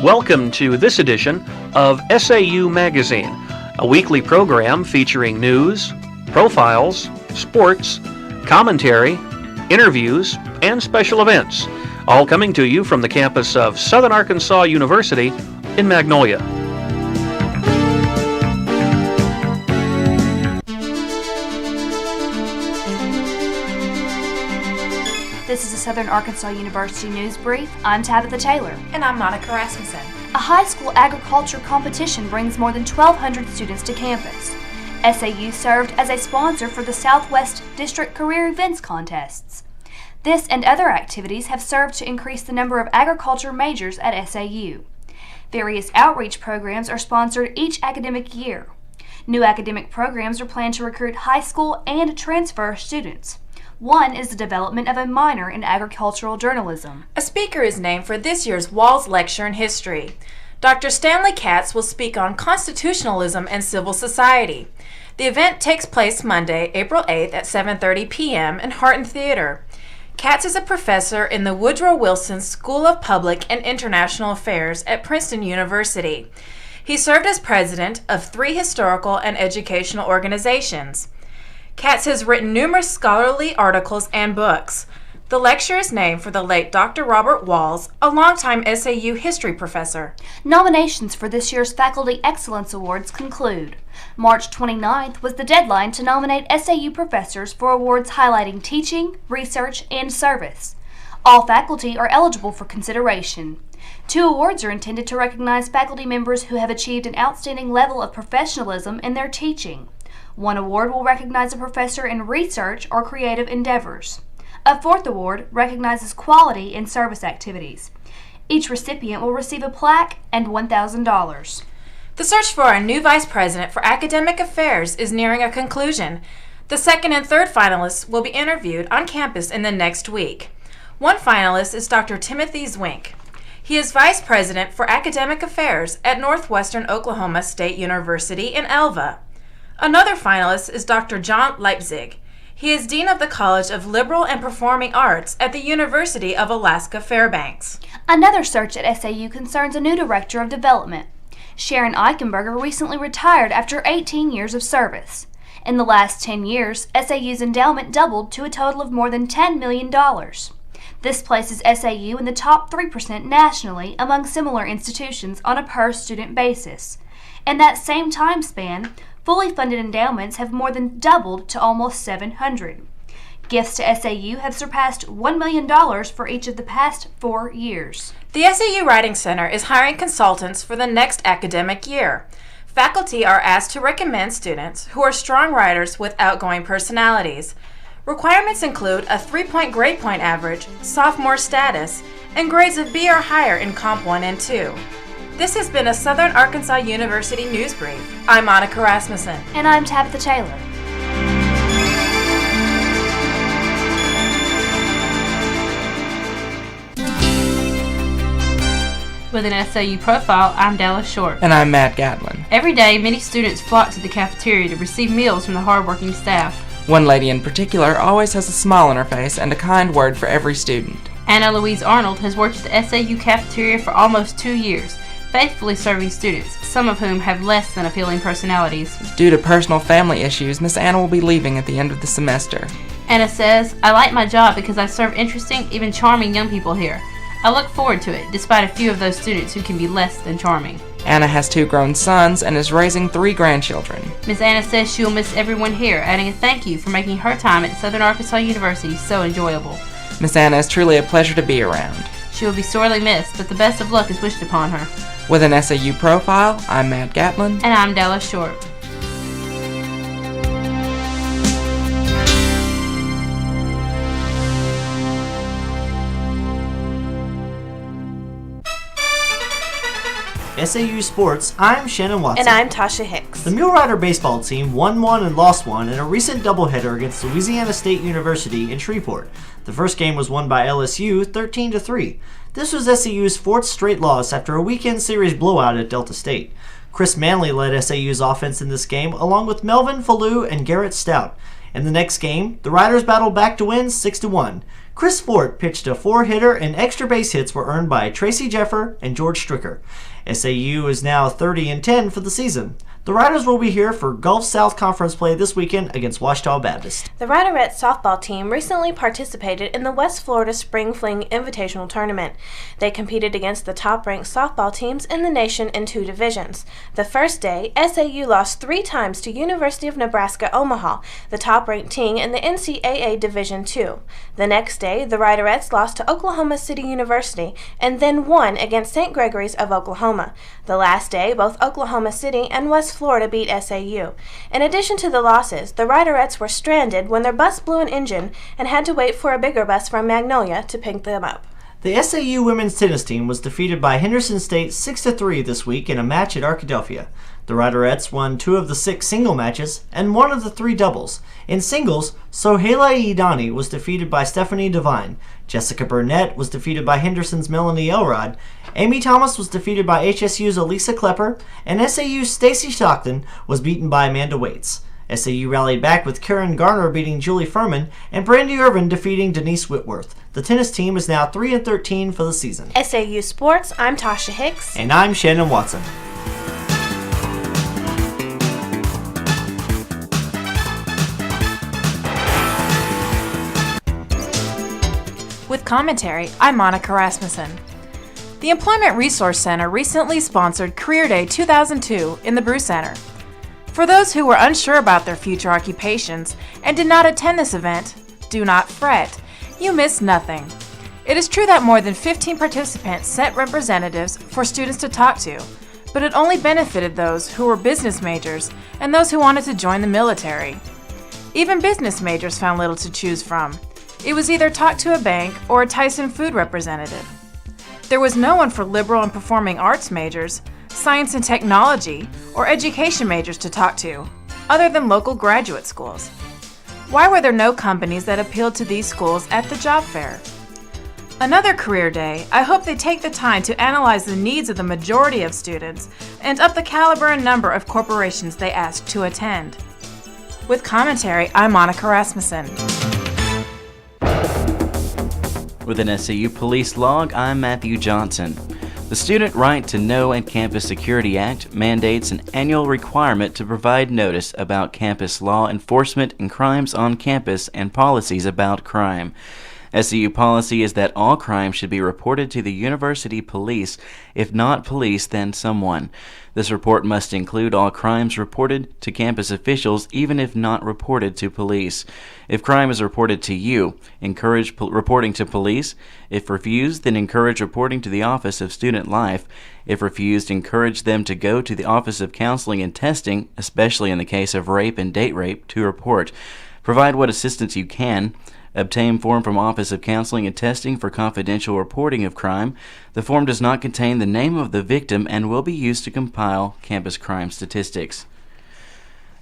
Welcome to this edition of SAU Magazine, a weekly program featuring news, profiles, sports, commentary, interviews, and special events, all coming to you from the campus of Southern Arkansas University in Magnolia. This is a Southern Arkansas University News Brief. I'm Tabitha Taylor. And I'm Rasmussen. A high school agriculture competition brings more than 1,200 students to campus. SAU served as a sponsor for the Southwest District Career Events Contests. This and other activities have served to increase the number of agriculture majors at SAU. Various outreach programs are sponsored each academic year. New academic programs are planned to recruit high school and transfer students. One is the development of a minor in agricultural journalism. A speaker is named for this year's Walls Lecture in History. Dr. Stanley Katz will speak on constitutionalism and civil society. The event takes place Monday, April 8th at 7:30 p.m. in Harton Theater. Katz is a professor in the Woodrow Wilson School of Public and International Affairs at Princeton University. He served as president of 3 historical and educational organizations. Katz has written numerous scholarly articles and books. The lecture is named for the late Dr. Robert Walls, a longtime SAU history professor. Nominations for this year's Faculty Excellence Awards conclude. March 29th was the deadline to nominate SAU professors for awards highlighting teaching, research, and service. All faculty are eligible for consideration. 2 awards are intended to recognize faculty members who have achieved an outstanding level of professionalism in their teaching. 1 award will recognize a professor in research or creative endeavors. A 4th award recognizes quality in service activities. Each recipient will receive a plaque and $1,000. The search for a new vice president for academic affairs is nearing a conclusion. The 2nd and 3rd finalists will be interviewed on campus in the next week. One finalist is Dr. Timothy Zwink. He is vice president for academic affairs at Northwestern Oklahoma State University in Elva. Another finalist is Dr. John Leipzig. He is Dean of the College of Liberal and Performing Arts at the University of Alaska Fairbanks. Another search at SAU concerns a new director of development. Sharon Eichenberger recently retired after 18 years of service. In the last 10 years, SAU's endowment doubled to a total of more than $10 million. This places SAU in the top 3% nationally among similar institutions on a per-student basis. In that same time span, fully funded endowments have more than doubled to almost 700. Gifts to SAU have surpassed $1 million for each of the past 4 years. The SAU Writing Center is hiring consultants for the next academic year. Faculty are asked to recommend students who are strong writers with outgoing personalities. Requirements include a 3-point grade point average, sophomore status, and grades of B or higher in Comp 1 and 2. This has been a Southern Arkansas University News Brief. I'm Rasmussen. And I'm Tabitha Taylor. With an SAU Profile, I'm Dallas Short. And I'm Matt Gatlin. Every day, many students flock to the cafeteria to receive meals from the hardworking staff. One lady in particular always has a smile on her face and a kind word for every student. Anna Louise Arnold has worked at the SAU cafeteria for almost 2 years, faithfully serving students, some of whom have less than appealing personalities. Due to personal family issues, Miss Anna will be leaving at the end of the semester. Anna says, "I like my job because I serve interesting, even charming young people here. I look forward to it, despite a few of those students who can be less than charming." Anna has 2 grown sons and is raising 3 grandchildren. Miss Anna says she will miss everyone here, adding a thank you for making her time at Southern Arkansas University so enjoyable. Miss Anna is truly a pleasure to be around. She will be sorely missed, but the best of luck is wished upon her. With an SAU Profile, I'm Matt Gatlin. And I'm Dallas Short. SAU Sports, I'm Shannon Watson. And I'm Tasha Hicks. The Mule Rider baseball team won 1 and lost 1 in a recent doubleheader against Louisiana State University in Shreveport. The first game was won by LSU 13-3. This was SAU's 4th straight loss after a weekend series blowout at Delta State. Chris Manley led SAU's offense in this game along with Melvin Fallu and Garrett Stout. In the next game, the Riders battled back to win 6-1. Chris Fort pitched a 4-hitter and extra base hits were earned by Tracy Jeffer and George Stricker. SAU is now 30-10 for the season. The Riders will be here for Gulf South Conference play this weekend against Ouachita Baptist. The Riderettes softball team recently participated in the West Florida Spring Fling Invitational Tournament. They competed against the top-ranked softball teams in the nation in 2 divisions. The first day, SAU lost 3 times to University of Nebraska-Omaha, the top-ranked team in the NCAA Division II. The next day, the Riderettes lost to Oklahoma City University and then won against St. Gregory's of Oklahoma. The last day, both Oklahoma City and West Florida beat SAU. In addition to the losses, the Riderettes were stranded when their bus blew an engine and had to wait for a bigger bus from Magnolia to pick them up. The SAU women's tennis team was defeated by Henderson State 6-3 this week in a match at Arkadelphia. The Riderettes won 2 of the 6 single matches and 1 of the 3 doubles. In singles, Sohaila Idani was defeated by Stephanie Devine. Jessica Burnett was defeated by Henderson's Melanie Elrod. Amy Thomas was defeated by HSU's Elisa Klepper. And SAU's Stacy Stockton was beaten by Amanda Waits. SAU rallied back with Karen Garner beating Julie Furman and Brandy Irvin defeating Denise Whitworth. The tennis team is now 3-13 for the season. SAU Sports, I'm Tasha Hicks. And I'm Shannon Watson. With commentary, I'm Monica Rasmussen. The Employment Resource Center recently sponsored Career Day 2002 in the Brew Center. For those who were unsure about their future occupations and did not attend this event, do not fret. You missed nothing. It is true that more than 15 participants sent representatives for students to talk to, but it only benefited those who were business majors and those who wanted to join the military. Even business majors found little to choose from. It was either talk to a bank or a Tyson food representative. There was no one for liberal and performing arts majors, science and technology, or education majors to talk to, other than local graduate schools. Why were there no companies that appealed to these schools at the job fair? Another career day, I hope they take the time to analyze the needs of the majority of students and up the caliber and number of corporations they ask to attend. With commentary, I'm Monica Rasmussen. With an SAU Police Log, I'm Matthew Johnson. The Student Right to Know and Campus Security Act mandates an annual requirement to provide notice about campus law enforcement and crimes on campus and policies about crime. SAU policy is that all crime should be reported to the university police. If not police, then someone. This report must include all crimes reported to campus officials, even if not reported to police. If crime is reported to you, encourage reporting to police. If refused, then encourage reporting to the Office of Student Life. If refused, encourage them to go to the Office of Counseling and Testing, especially in the case of rape and date rape, to report. Provide what assistance you can. Obtain form from Office of Counseling and Testing for confidential reporting of crime. The form does not contain the name of the victim and will be used to compile campus crime statistics.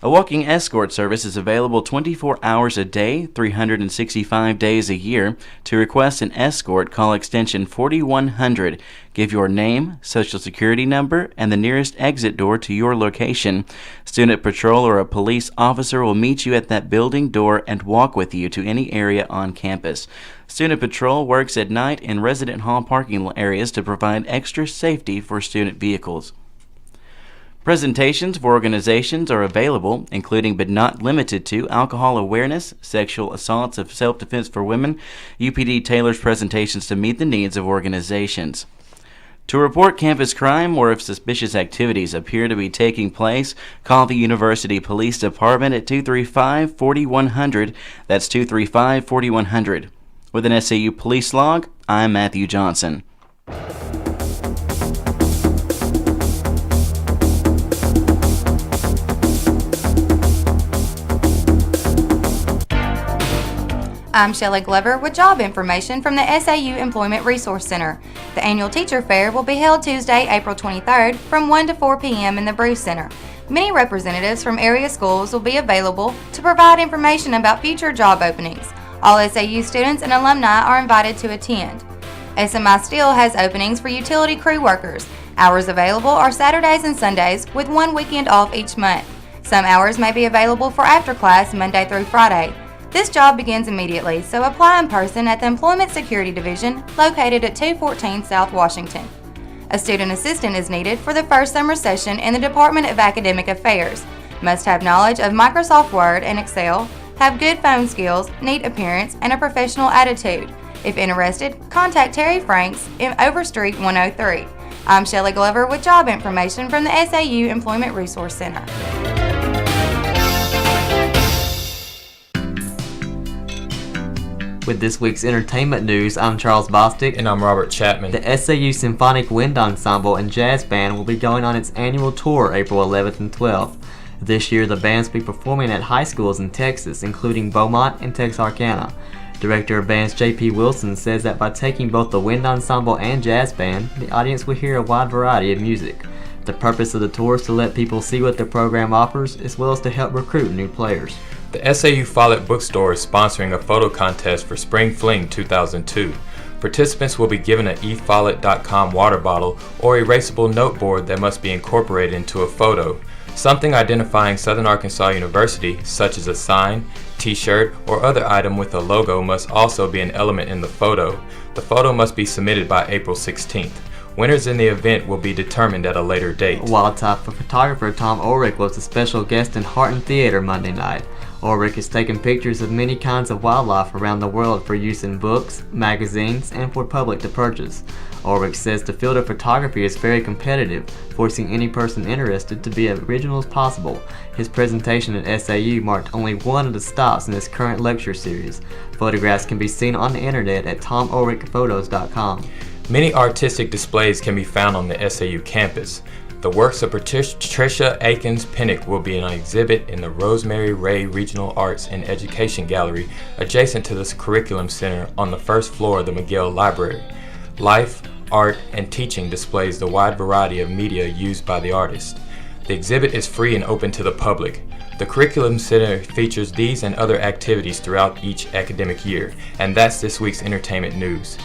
A walking escort service is available 24 hours a day, 365 days a year. To request an escort, call extension 4100. Give your name, social security number, and the nearest exit door to your location. Student patrol or a police officer will meet you at that building door and walk with you to any area on campus. Student patrol works at night in resident hall parking areas to provide extra safety for student vehicles. Presentations for organizations are available, including but not limited to alcohol awareness, sexual assaults of self-defense for women. UPD tailors presentations to meet the needs of organizations. To report campus crime or if suspicious activities appear to be taking place, call the University Police Department at 235-4100. That's 235-4100. With an SAU Police Log, I'm Matthew Johnson. I'm Shelley Glover with job information from the SAU Employment Resource Center. The annual teacher fair will be held Tuesday, April 23rd from 1 to 4 p.m. in the Brew Center. Many representatives from area schools will be available to provide information about future job openings. All SAU students and alumni are invited to attend. SMI still has openings for utility crew workers. Hours available are Saturdays and Sundays with one weekend off each month. Some hours may be available for after class Monday through Friday. This job begins immediately, so apply in person at the Employment Security Division located at 214 South Washington. A student assistant is needed for the first summer session in the Department of Academic Affairs. Must have knowledge of Microsoft Word and Excel, have good phone skills, neat appearance, and a professional attitude. If interested, contact Terry Franks in Overstreet 103. I'm Shelley Glover with job information from the SAU Employment Resource Center. With this week's entertainment news, I'm Charles Bostick. And I'm Robert Chatman. The SAU Symphonic Wind Ensemble and Jazz Band will be going on its annual tour April 11th and 12th. This year, the bands will be performing at high schools in Texas, including Beaumont and Texarkana. Director of Bands J.P. Wilson says that by taking both the wind ensemble and jazz band, the audience will hear a wide variety of music. The purpose of the tour is to let people see what the program offers, as well as to help recruit new players. The SAU Follett Bookstore is sponsoring a photo contest for Spring Fling 2002. Participants will be given an efollett.com water bottle or erasable noteboard that must be incorporated into a photo. Something identifying Southern Arkansas University, such as a sign, t-shirt, or other item with a logo, must also be an element in the photo. The photo must be submitted by April 16th. Winners in the event will be determined at a later date. Wildlife photographer Tom Ulrich was a special guest in Harton Theater Monday night. Ulrich has taken pictures of many kinds of wildlife around the world for use in books, magazines, and for public to purchase. Ulrich says the field of photography is very competitive, forcing any person interested to be as original as possible. His presentation at SAU marked only one of the stops in his current lecture series. Photographs can be seen on the internet at tomulrichphotos.com. Many artistic displays can be found on the SAU campus. The works of Patricia Akins Pinnock will be an exhibit in the Rosemary Ray Regional Arts and Education Gallery adjacent to the Curriculum Center on the first floor of the McGill Library. Life, art, and teaching displays the wide variety of media used by the artist. The exhibit is free and open to the public. The Curriculum Center features these and other activities throughout each academic year. And that's this week's entertainment news.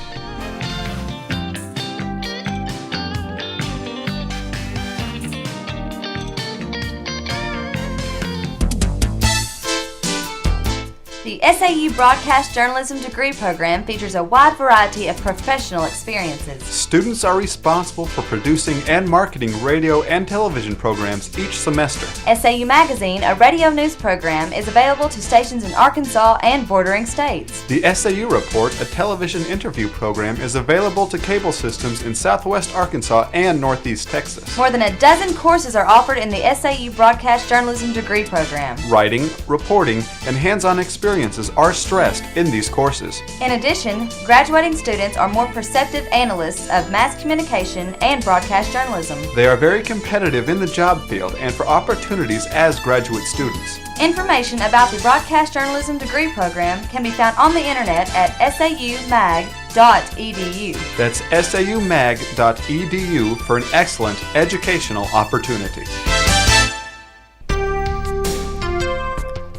The SAU Broadcast Journalism degree program features a wide variety of professional experiences. Students are responsible for producing and marketing radio and television programs each semester. SAU Magazine, a radio news program, is available to stations in Arkansas and bordering states. The SAU Report, a television interview program, is available to cable systems in southwest Arkansas and northeast Texas. More than a dozen courses are offered in the SAU Broadcast Journalism degree program. Writing, reporting, and hands-on experiences are stressed in these courses. In addition, graduating students are more perceptive analysts of mass communication and broadcast journalism. They are very competitive in the job field and for opportunities as graduate students. Information about the Broadcast Journalism degree program can be found on the internet at saumag.edu. That's saumag.edu for an excellent educational opportunity.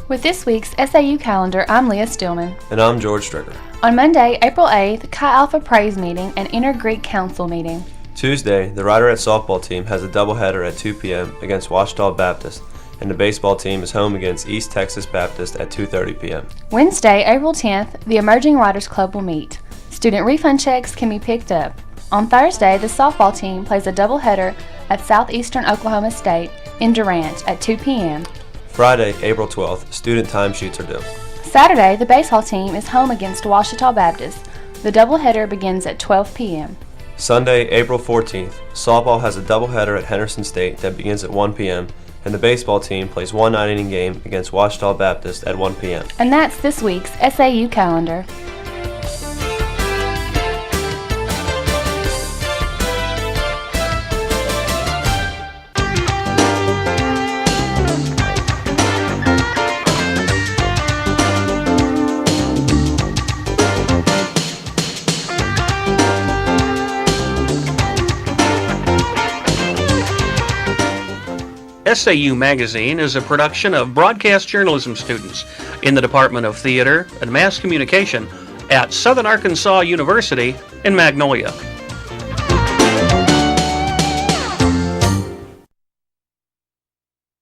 With this week's SAU calendar, I'm Leah Steelman. And I'm George Stricker. On Monday, April 8th, Chi Alpha Praise Meeting and Inner Greek Council Meeting. Tuesday, the Riderette softball team has a doubleheader at 2 p.m. against Ouachita Baptist, and the baseball team is home against East Texas Baptist at 2:30 p.m. Wednesday, April 10th, the Emerging Writers Club will meet. Student refund checks can be picked up. On Thursday, the softball team plays a doubleheader at Southeastern Oklahoma State in Durant at 2 p.m. Friday, April 12th, student timesheets are due. Saturday, the baseball team is home against Ouachita Baptist. The doubleheader begins at 12 p.m. Sunday, April 14th, softball has a doubleheader at Henderson State that begins at 1 p.m., and the baseball team plays one 9-inning game against Ouachita Baptist at 1 p.m. And that's this week's SAU calendar. SAU Magazine is a production of broadcast journalism students in the Department of Theater and Mass Communication at Southern Arkansas University in Magnolia.